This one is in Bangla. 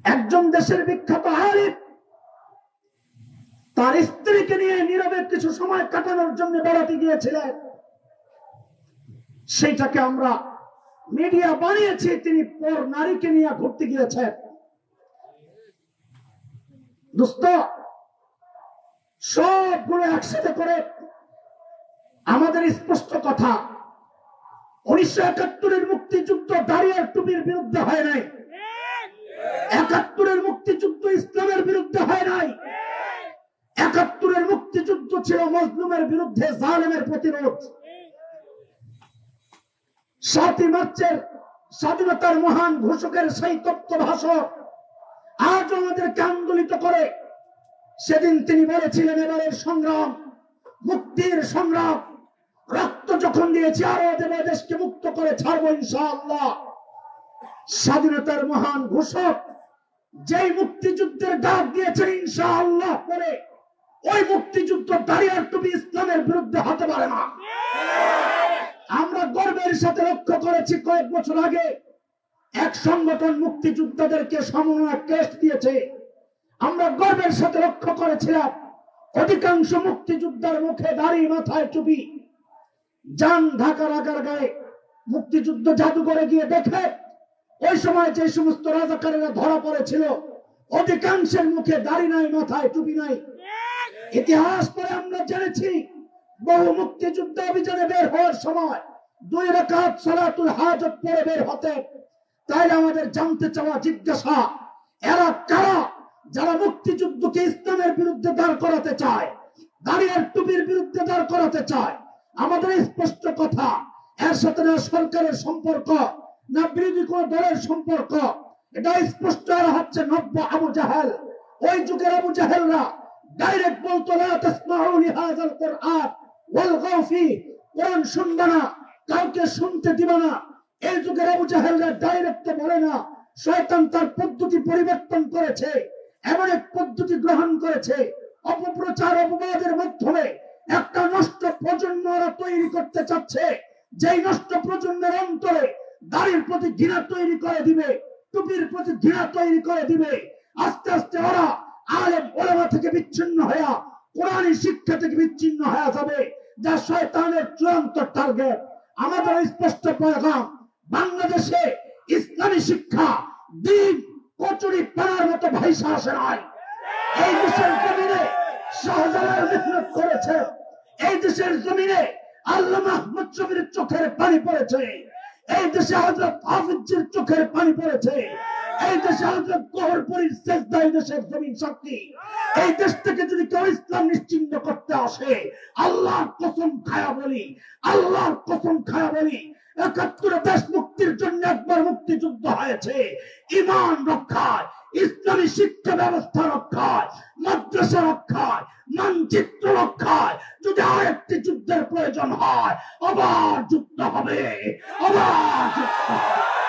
একজন দেশের বিখ্যাত আলিম তার স্ত্রীকে নিয়ে নীরবে কিছু সময় কাটানোর জন্য বেড়াতে গিয়েছিলেন। সেইটাকে আমরা মিডিয়া বানিয়েছি তিনি পর নারীকে নিয়ে ঘুরতে গিয়েছেন। দোস্ত, সবগুলো একসাথে করে আমাদের স্পষ্ট কথা, 1971-এর মুক্তিযুদ্ধ দাড়ি আর টুপির বিরুদ্ধে হয় নাই। 71-এর মুক্তিযুদ্ধ ইসলামের বিরুদ্ধে হয় নাই। 71-এর মুক্তিযুদ্ধ ছিল মজলুমের বিরুদ্ধে, জালেমের প্রতিরোধ। 7ই মার্চের স্বাধীনতার মহান ঘোষকের সেই তপ্ত ভাষণ আজ আমাদেরকে আন্দোলিত করে। সেদিন তিনি বলেছিলেন, এবারের সংগ্রাম মুক্তির সংগ্রাম, রক্ত যখন দিয়েছি আরো দেব, দেশকে মুক্ত করে ছাড়বো ইনশাআল্লাহ। স্বাধীনতার মহান ঘোষক যেই মুক্তিযুদ্ধের ডাক দিয়েছেন ইনশাআল্লাহ পরে, ওই মুক্তিযুদ্ধ দাড়ি আর টুপি ইসলামের বিরুদ্ধে হতে পারে না। আমরা গর্বের সাথে লক্ষ্য করেছি, কয়েক বছর আগে এক সংগঠন মুক্তিযোদ্ধাদেরকে সমন্বয় টেস্ট দিয়েছে। আমরা গর্বের সাথে লক্ষ্য করেছিলাম অধিকাংশ মুক্তিযোদ্ধার মুখে দাড়ি, মাথায় টুপি। যান ঢাকার আগার গায়ে মুক্তিযুদ্ধ জাদুঘরে গিয়ে দেখে ওই সময় যে সমস্ত রাজাকারেরা ধরা পড়েছিল অধিকাংশের মুখে দাড়ি নাই, মাথায় টুপি নাই। ইতিহাস পরে আমরা জেনেছি বহু মুক্তিযুদ্ধ অভিযানে বের হওয়ার সময় 2 রাকাত সালাতুল হাজত পড়ে বের হতেন। তাইলে আমাদের জানতে চাওয়া, জিজ্ঞাসা, এরা কারা যারা মুক্তিযুদ্ধকে ইসলামের বিরুদ্ধে দাঁড় করাতে চায়, দাড়ি আর টুপির বিরুদ্ধে দাঁড় করাতে চায়? আমাদের স্পষ্ট কথা, এর সাথে না সরকারের সম্পর্ক, না বিরোধী কোন দলের সম্পর্ক। এটা স্পষ্ট। এরা হচ্ছে নব্য আবু জাহেল। ওই যুগের আবু জাহেলরা ডাইরেক্ট বলতো, লা তাসমাউ লিহাযাল কুরআন ওয়ালগাউ ফি, কোরআন শুনবে না, কাউকে শুনতে দিবে না। এই যুগের আবু জাহেলরা ডাইরেক্ট বলে না, শয়তান তার পদ্ধতি পরিবর্তন করেছে, এমন এক পদ্ধতি গ্রহণ করেছে, অপপ্রচার অপবাদের মাধ্যমে একটা নষ্ট প্রজন্ম তৈরি করতে চাচ্ছে, যেই নষ্ট প্রজন্মের অন্তরে দাড়ির প্রতি ঘৃণা তৈরি করে দিবে, টুপির প্রতি ঘৃণা তৈরি করে দিবে। আস্তে আস্তে ওরা আলেম ওলামা থেকে বিচ্ছিন্ন হয়ে, কোরআনী শিক্ষা থেকে বিচ্ছিন্ন হয়ে যাবে, যা শয়তানের চূড়ান্ত টার্গেট। আমাদের স্পষ্ট পয়গাম, বাংলাদেশে ইসলামী শিক্ষা দিন কচুরি পানার মতো ভাইসা আসে নাই। এই দেশের জমিনে শাহজালাল মেহনত করেছে, এই দেশের জমিনে আল্লামা আহমদ শফীর চোখের পানি পড়েছে, এই দেশে হযরত হাফিজের চোখের পানি পড়েছে, এই দেশে হযরত কোহরপুরীর সেজদায় দেশের জমিন সাক্ষী। এই দেশ থেকে যদি কেউ ইসলাম নিশ্চিহ্ন করতে আসে, আল্লাহর কসম খায়া বলি, আল্লাহর কসম খায়া বলি, 71 দেশ মুক্তির জন্য একবার মুক্তিযুদ্ধ হয়েছে। ঈমান রক্ষায়, ইসলামী শিক্ষা ব্যবস্থা রক্ষায়, মাদ্রাসা রক্ষায়, মানচিত্র রক্ষায় যদি আরেকটি যুদ্ধের প্রয়োজন হয়, আবার যুদ্ধ হবে, আবার যুদ্ধ হবে।